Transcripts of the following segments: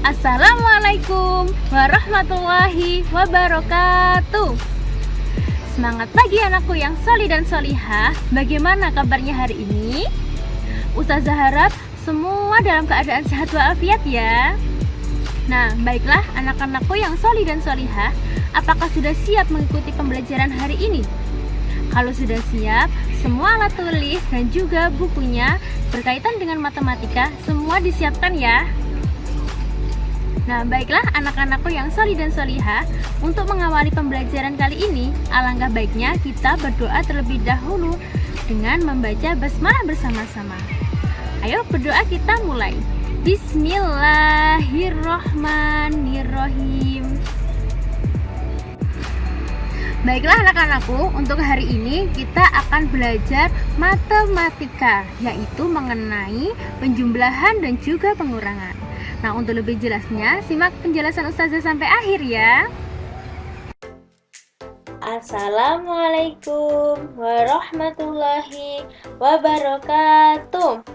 Assalamualaikum warahmatullahi wabarakatuh. Semangat pagi anakku yang solih dan solihah. Bagaimana kabarnya hari ini? Ustazah harap semua dalam keadaan sehat walafiat ya. Nah, baiklah anak-anakku yang solih dan solihah, apakah sudah siap mengikuti pembelajaran hari ini? Kalau sudah siap, semua alat tulis dan juga bukunya berkaitan dengan matematika semua disiapkan ya. Nah, baiklah anak-anakku yang solih dan solihah, untuk mengawali pembelajaran kali ini, alangkah baiknya kita berdoa terlebih dahulu dengan membaca basmalah bersama-sama. Ayo berdoa, kita mulai. Bismillahirrohmanirrohim. Baiklah anak-anakku, untuk hari ini kita akan belajar matematika, yaitu mengenai penjumlahan dan juga pengurangan. Nah, untuk lebih jelasnya, simak penjelasan Ustazah sampai akhir ya. Assalamualaikum warahmatullahi wabarakatuh.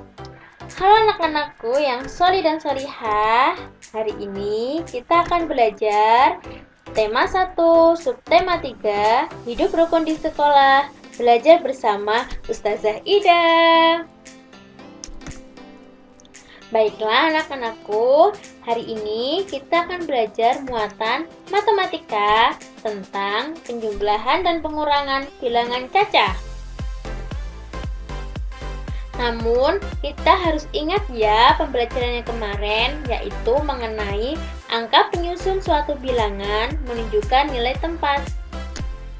Halo anak-anakku yang solih dan solihah. Hari ini kita akan belajar tema 1, subtema 3, hidup rukun di sekolah. Belajar bersama Ustazah Ida. Baiklah anak-anakku, hari ini kita akan belajar muatan matematika tentang penjumlahan dan pengurangan bilangan cacah. Namun, kita harus ingat ya pembelajarannya kemarin, yaitu mengenai angka penyusun suatu bilangan menunjukkan nilai tempat.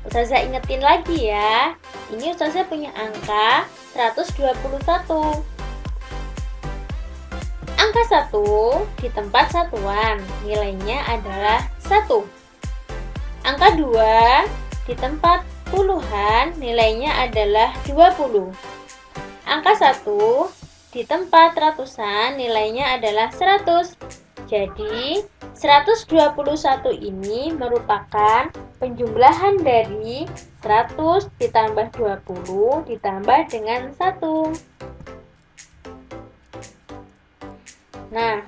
Ustazah ingetin lagi ya, ini Ustazah punya angka 121. Angka 1 di tempat satuan, nilainya adalah 1. Angka 2 di tempat puluhan, nilainya adalah 20. Angka 1 di tempat ratusan, nilainya adalah 100. Jadi, 121 ini merupakan penjumlahan dari 100 ditambah 20 ditambah dengan 1. Nah,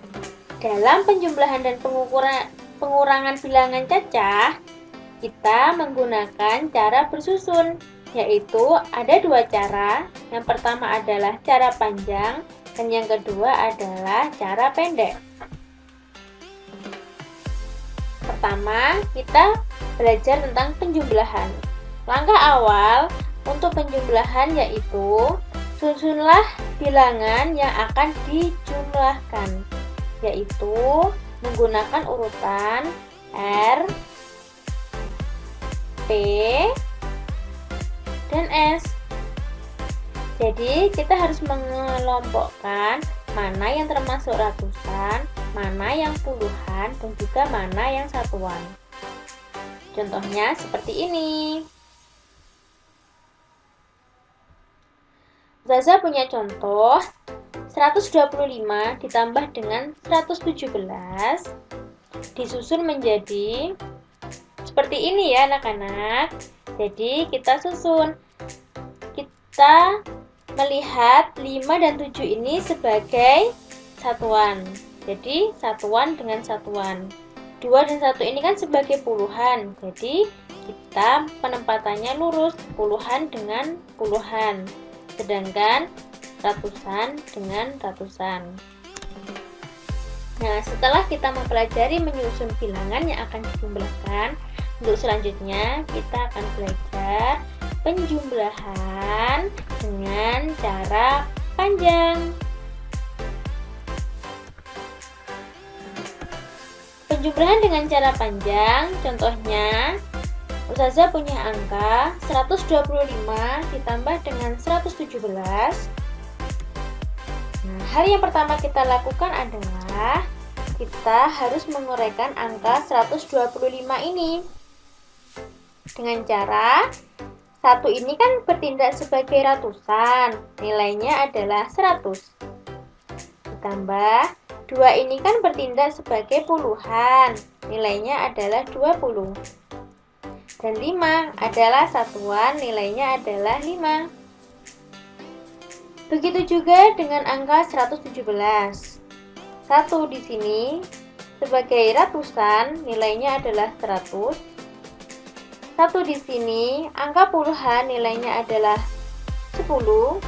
dalam penjumlahan dan pengurangan bilangan cacah, kita menggunakan cara bersusun, yaitu ada 2 cara. Yang pertama adalah cara panjang, dan yang kedua adalah cara pendek. Pertama, kita belajar tentang penjumlahan. Langkah awal untuk penjumlahan yaitu susunlah bilangan yang akan dijumlahkan, yaitu menggunakan urutan R, P, dan S. Jadi kita harus mengelompokkan mana yang termasuk ratusan, mana yang puluhan, dan juga mana yang satuan. Contohnya seperti ini. Zaza punya contoh 125 ditambah dengan 117 disusun menjadi seperti ini ya anak-anak. Jadi kita susun. Kita melihat 5 dan 7 ini sebagai satuan. Jadi satuan dengan satuan. 2 dan 1 ini kan sebagai puluhan. Jadi kita penempatannya lurus, puluhan dengan puluhan. Sedangkan ratusan dengan ratusan. Nah, setelah kita mempelajari menyusun bilangan yang akan dijumlahkan, untuk selanjutnya kita akan belajar penjumlahan dengan cara panjang. Penjumlahan dengan cara panjang, contohnya Ustazah punya angka 125 ditambah dengan 117. Nah, hal yang pertama kita lakukan adalah kita harus menguraikan angka 125 ini. Dengan cara 1 ini kan bertindak sebagai ratusan, nilainya adalah 100. Ditambah 2 ini kan bertindak sebagai puluhan, nilainya adalah 20. Dan 5 adalah satuan, nilainya adalah 5. Begitu juga dengan angka 117. 1 di sini sebagai ratusan, nilainya adalah 100. 1 di sini, angka puluhan nilainya adalah 10.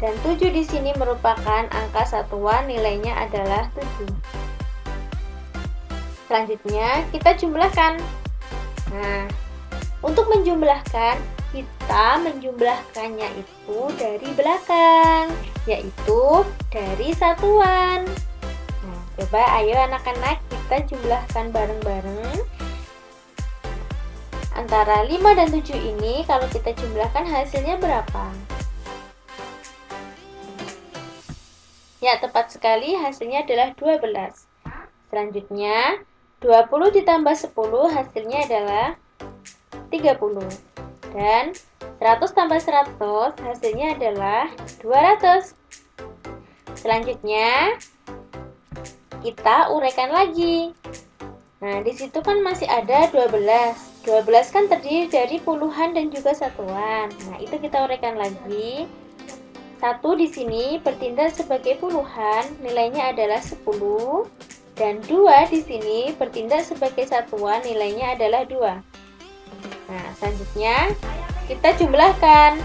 Dan 7 di sini merupakan angka satuan, nilainya adalah 7. Selanjutnya, kita jumlahkan. Nah, untuk menjumlahkan, kita menjumlahkannya itu dari belakang, yaitu dari satuan. Nah, coba ayo anak-anak kita jumlahkan bareng-bareng. Antara 5 dan 7 ini kalau kita jumlahkan hasilnya berapa? Ya, tepat sekali, hasilnya adalah 12. Selanjutnya, 20 ditambah 10 hasilnya adalah 30. Dan 100 tambah 100 hasilnya adalah 200. Selanjutnya, kita uraikan lagi. Nah, di situ kan masih ada 12. 12 kan terdiri dari puluhan dan juga satuan. Nah, itu kita uraikan lagi. 1 di sini bertindak sebagai puluhan, nilainya adalah 10. Dan 2 di sini bertindak sebagai satuan, nilainya adalah 2. Nah, selanjutnya kita jumlahkan.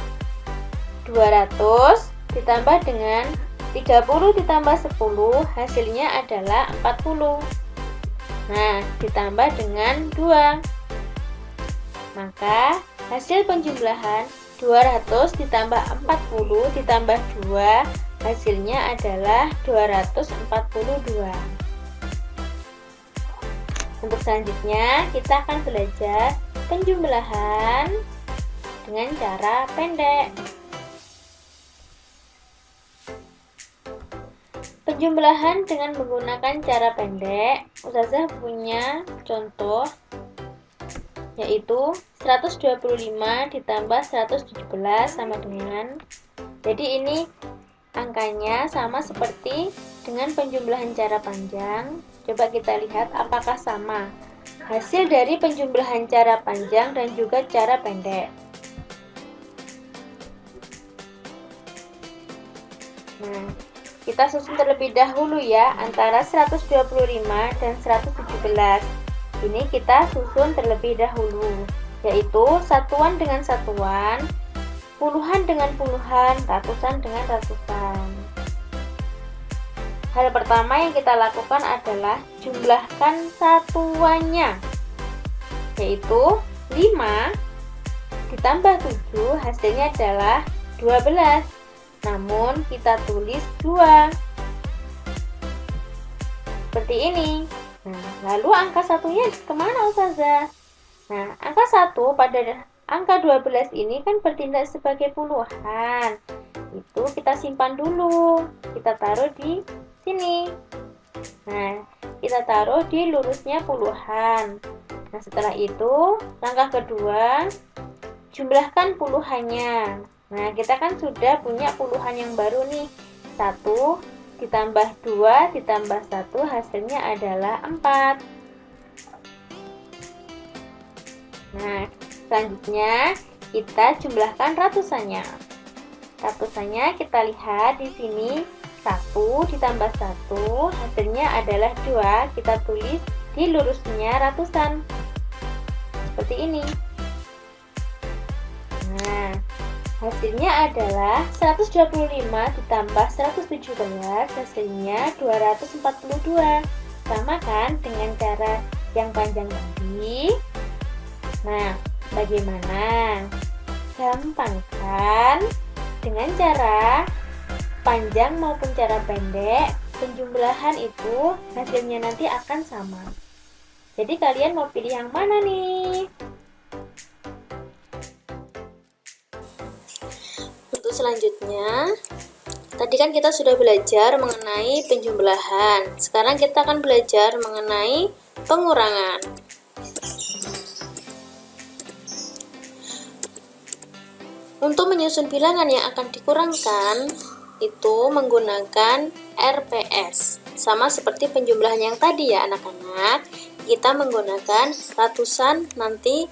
200 ditambah dengan 30 ditambah 10, hasilnya adalah 40. Nah, ditambah dengan 2. Maka, hasil penjumlahan 200 ditambah 40 ditambah 2, hasilnya adalah 242. Untuk selanjutnya, kita akan belajar penjumlahan dengan cara pendek. Penjumlahan dengan menggunakan cara pendek, Ustazah punya contoh, yaitu 125 ditambah 117 sama dengan, jadi ini angkanya sama seperti dengan penjumlahan cara panjang. Coba kita lihat apakah sama hasil dari penjumlahan cara panjang dan juga cara pendek. Nah, kita susun terlebih dahulu ya antara 125 dan 117. Ini kita susun terlebih dahulu, yaitu satuan dengan satuan, puluhan dengan puluhan, ratusan dengan ratusan. Hal pertama yang kita lakukan adalah jumlahkan satuannya, yaitu 5 ditambah 7 hasilnya adalah 12. Namun kita tulis 2. Seperti ini. Nah, lalu angka satunya kemana Ustazah? Nah, angka 1 pada angka 12 ini kan bertindak sebagai puluhan. Itu kita simpan dulu. Kita taruh di sini. Nah, kita taruh di lurusnya puluhan. Nah, setelah itu, langkah kedua, jumlahkan puluhannya. Nah, kita kan sudah punya puluhan yang baru nih. 1 ditambah 2 ditambah 1 hasilnya adalah 4. Nah, selanjutnya kita jumlahkan ratusannya. Ratusannya kita lihat di sini 1 ditambah 1 hasilnya adalah 2. Kita tulis di lurusnya ratusan. Seperti ini. Nah, hasilnya adalah 125 ditambah 117, hasilnya 242. Sama kan dengan cara yang panjang tadi? Nah, bagaimana? Gampang kan? Dengan cara panjang maupun cara pendek, penjumlahan itu hasilnya nanti akan sama. Jadi kalian mau pilih yang mana nih? Untuk selanjutnya, tadi kan kita sudah belajar mengenai penjumlahan. Sekarang kita akan belajar mengenai pengurangan. Untuk menyusun bilangan yang akan dikurangkan, itu menggunakan RPS. Sama seperti penjumlahan yang tadi ya anak-anak. Kita menggunakan ratusan, nanti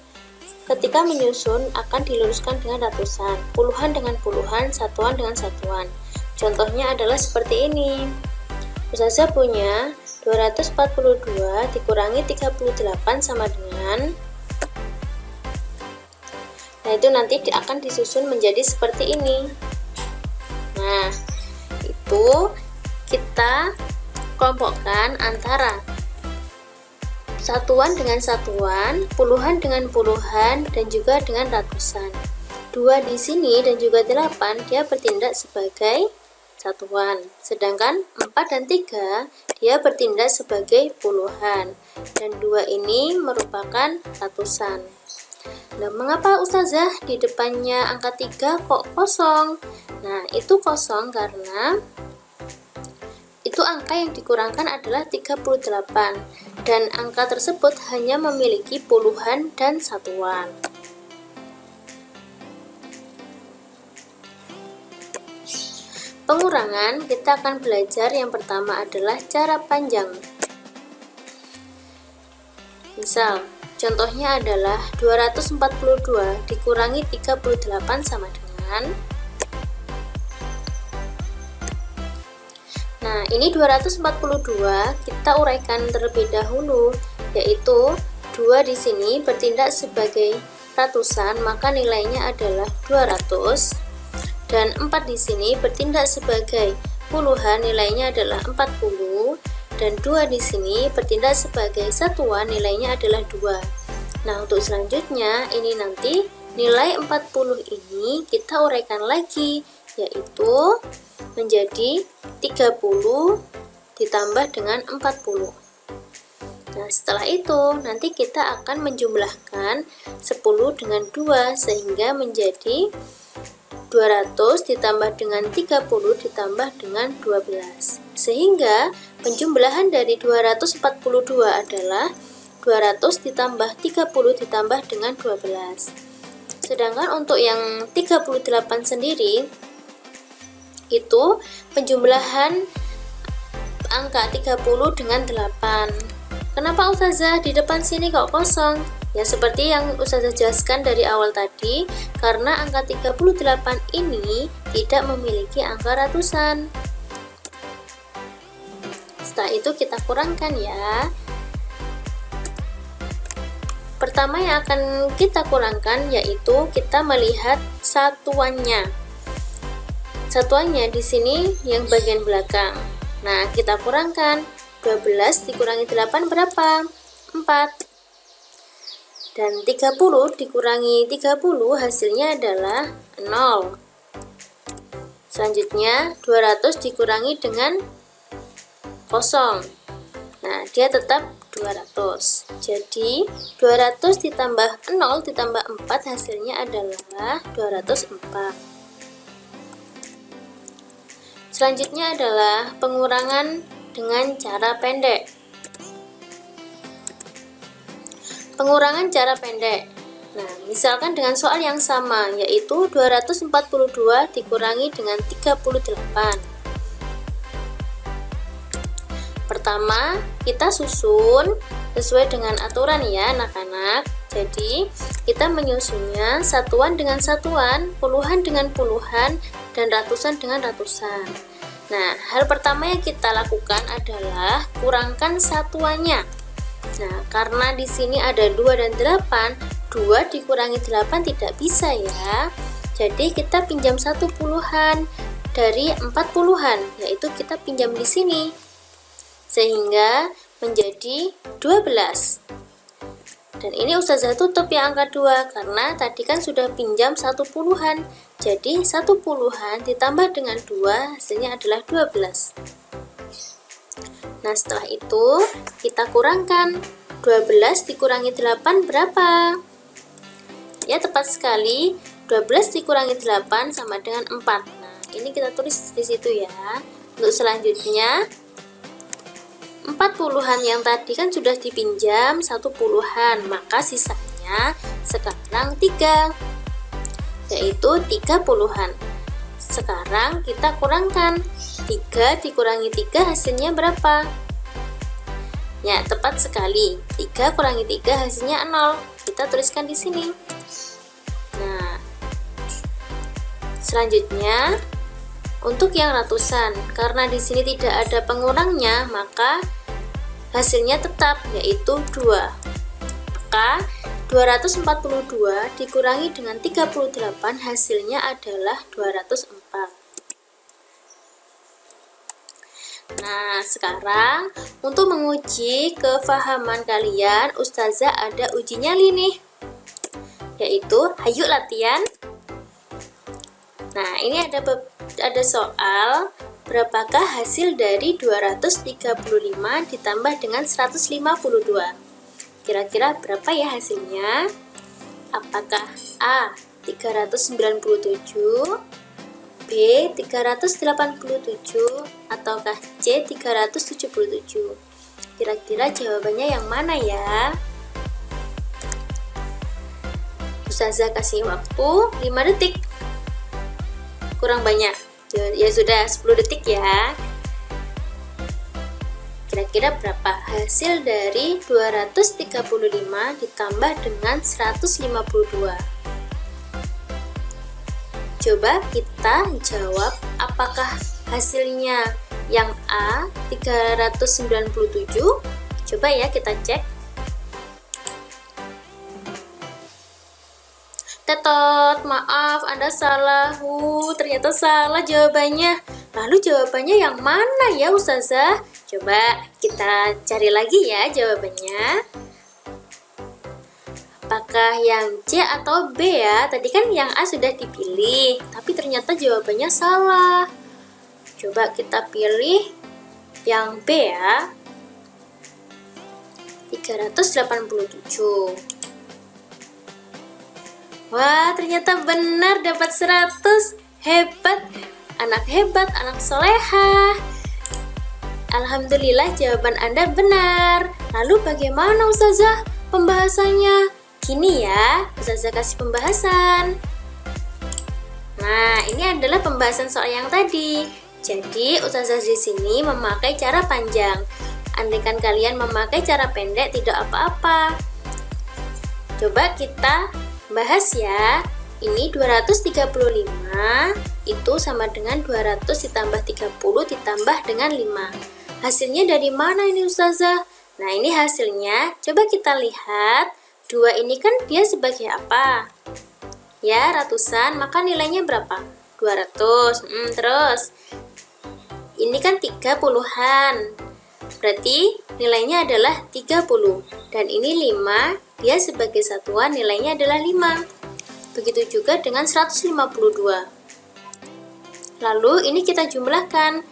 ketika menyusun akan diluruskan dengan ratusan, puluhan dengan puluhan, satuan dengan satuan. Contohnya adalah seperti ini. Ustazah punya 242 dikurangi 38 sama dengan, nah itu nanti akan disusun menjadi seperti ini. Nah, itu kita kelompokkan antara satuan dengan satuan, puluhan dengan puluhan, dan juga dengan ratusan. 2 di sini dan juga 8 dia bertindak sebagai satuan, sedangkan 4 dan 3 dia bertindak sebagai puluhan, dan 2 ini merupakan ratusan. Nah, mengapa Ustazah di depannya angka 3 kok kosong? Nah, itu kosong karena itu angka yang dikurangkan adalah 38, dan angka tersebut hanya memiliki puluhan dan satuan. Pengurangan, kita akan belajar yang pertama adalah cara panjang. Misal, contohnya adalah 242 dikurangi 38 sama dengan, nah ini 242 kita uraikan terlebih dahulu, yaitu 2 di sini bertindak sebagai ratusan, maka nilainya adalah 200, dan 4 di sini bertindak sebagai puluhan, nilainya adalah 40, dan 2 di sini bertindak sebagai satuan, nilainya adalah 2. Nah, untuk selanjutnya ini nanti nilai 40 ini kita uraikan lagi, yaitu menjadi 30 ditambah dengan 40. Nah, setelah itu nanti kita akan menjumlahkan 10 dengan 2 sehingga menjadi 200 ditambah dengan 30 ditambah dengan 12. Sehingga penjumlahan dari 242 adalah 200 ditambah 30 ditambah dengan 12. Sedangkan untuk yang 38 sendiri, itu penjumlahan angka 30 dengan 8. Kenapa Ustazah di depan sini kok kosong? Ya seperti yang Ustazah jelaskan dari awal tadi, karena angka 38 ini tidak memiliki angka ratusan. Setelah itu kita kurangkan ya. Pertama yang akan kita kurangkan yaitu kita melihat satuannya. Satuannya di sini yang bagian belakang. Nah, kita kurangkan 12 dikurangi 8 berapa? 4. Dan 30 dikurangi 30 hasilnya adalah 0. Selanjutnya 200 dikurangi dengan 0. Nah, dia tetap 200. Jadi 200 ditambah 0 ditambah 4 hasilnya adalah 204. Selanjutnya adalah pengurangan dengan cara pendek. Pengurangan cara pendek. Nah, misalkan dengan soal yang sama, yaitu 242 dikurangi dengan 38. Pertama, kita susun sesuai dengan aturan ya anak-anak. Jadi, kita menyusunnya satuan dengan satuan, puluhan dengan puluhan, dan ratusan dengan ratusan. Nah, hal pertama yang kita lakukan adalah kurangkan satuannya. Nah, karena di sini ada 2 dan 8, 2 dikurangi 8 tidak bisa ya. Jadi kita pinjam 1 puluhan dari 4 puluhan, yaitu kita pinjam di sini. Sehingga menjadi 12. Dan ini Ustazah tutup yang angka 2 karena tadi kan sudah pinjam 1 puluhan. Jadi 1 puluhan ditambah dengan 2 hasilnya adalah 12. Nah, setelah itu kita kurangkan 12 dikurangi 8 berapa? Ya, tepat sekali 12 dikurangi 8 sama dengan 4. Nah, ini kita tulis di situ ya. Untuk selanjutnya 4 puluhan yang tadi kan sudah dipinjam 1 puluhan, maka sisanya sekarang 3, yaitu 3 puluhan. Sekarang kita kurangkan 3 dikurangi 3 hasilnya berapa? Ya, tepat sekali. 3 kurangi 3 hasilnya 0. Kita tuliskan di sini. Nah, selanjutnya untuk yang ratusan, karena di sini tidak ada pengurangnya, maka hasilnya tetap, yaitu 2. Maka 242 dikurangi dengan 38 hasilnya adalah 204. Nah, sekarang untuk menguji kefahaman kalian, Ustazah ada uji nyali nih, yaitu ayo latihan. Nah, ini ada soal, berapakah hasil dari 235 ditambah dengan 152? Kira-kira berapa ya hasilnya? Apakah A 397, B 387, ataukah C 377? Kira-kira jawabannya yang mana ya? Ustazah kasih waktu 5 detik. Kurang banyak. Ya sudah, 10 detik ya. Kira-kira berapa hasil dari 235 ditambah dengan 152? Coba kita jawab, apakah hasilnya yang A 397? Coba ya kita cek. Tetot, maaf Anda salah. Ternyata salah jawabannya. Lalu jawabannya yang mana ya Ustazah? Coba kita cari lagi ya jawabannya. Apakah yang C atau B ya? Tadi kan yang A sudah dipilih, tapi ternyata jawabannya salah. Coba kita pilih yang B ya. 387. Wah, ternyata benar, dapat 100. Hebat, anak solehah. Alhamdulillah jawaban Anda benar. Lalu bagaimana Ustazah pembahasannya? Gini ya, Ustazah kasih pembahasan. Nah, ini adalah pembahasan soal yang tadi. Jadi, Ustazah di sini memakai cara panjang. Andaikan kalian memakai cara pendek tidak apa-apa. Coba kita bahas ya. Ini 235 itu sama dengan 200 ditambah 30 ditambah dengan 5. Hasilnya dari mana ini Ustazah? Nah, ini hasilnya. Coba kita lihat. 2 ini kan dia sebagai apa? Ya, ratusan, maka nilainya berapa? 200. Terus ini kan 30-an. Berarti nilainya adalah 30. Dan ini 5, dia sebagai satuan nilainya adalah 5. Begitu juga dengan 152. Lalu ini kita jumlahkan.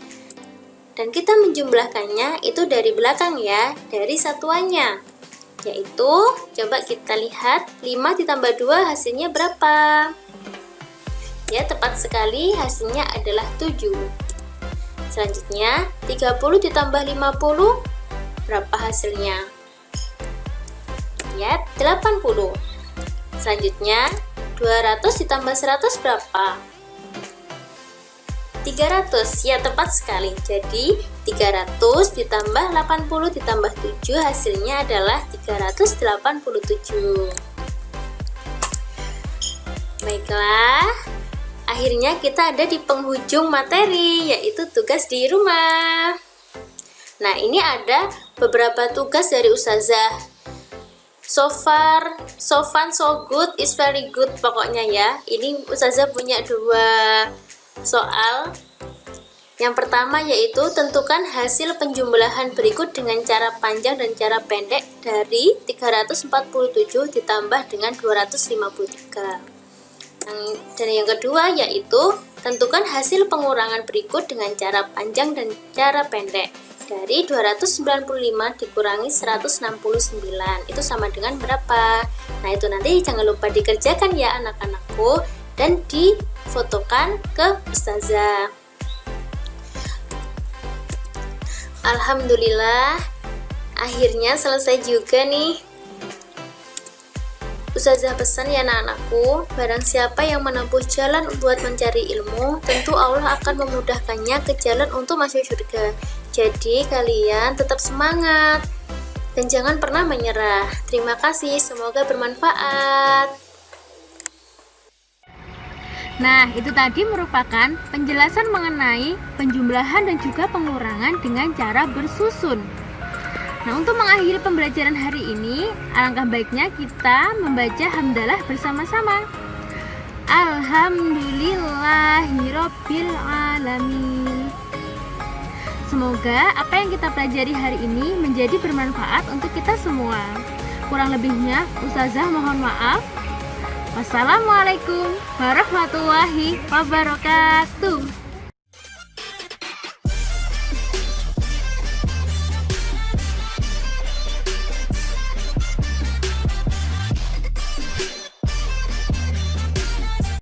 Dan kita menjumlahkannya itu dari belakang ya, dari satuannya. Yaitu, coba kita lihat 5 ditambah 2 hasilnya berapa? Ya, tepat sekali hasilnya adalah 7. Selanjutnya, 30 ditambah 50 berapa hasilnya? Ya, 80. Selanjutnya, 200 ditambah 100 berapa? 300. Ya, tepat sekali. Jadi 300 ditambah 80 ditambah 7 hasilnya adalah 387. Baiklah, akhirnya kita ada di penghujung materi, yaitu tugas di rumah. Nah, ini ada beberapa tugas dari Ustazah. So far, so fun, so good, is very good pokoknya ya. Ini Ustazah punya 2 soal. Yang pertama yaitu tentukan hasil penjumlahan berikut dengan cara panjang dan cara pendek dari 347 ditambah dengan 253. Dan yang kedua yaitu tentukan hasil pengurangan berikut dengan cara panjang dan cara pendek dari 295 dikurangi 169. Itu sama dengan berapa? Nah, itu nanti jangan lupa dikerjakan ya anak-anakku dan difotokan ke Ustazah. Alhamdulillah, akhirnya selesai juga nih. Ustazah pesan ya anak-anakku, barang siapa yang menempuh jalan buat mencari ilmu, tentu Allah akan memudahkannya ke jalan untuk masuk surga. Jadi kalian tetap semangat dan jangan pernah menyerah. Terima kasih, semoga bermanfaat. Nah, itu tadi merupakan penjelasan mengenai penjumlahan dan juga pengurangan dengan cara bersusun. Nah, untuk mengakhiri pembelajaran hari ini, alangkah baiknya kita membaca hamdalah bersama-sama. Alhamdulillahirabbil alamin. Semoga apa yang kita pelajari hari ini menjadi bermanfaat untuk kita semua. Kurang lebihnya, Ustazah mohon maaf. Wassalamualaikum warahmatullahi wabarakatuh.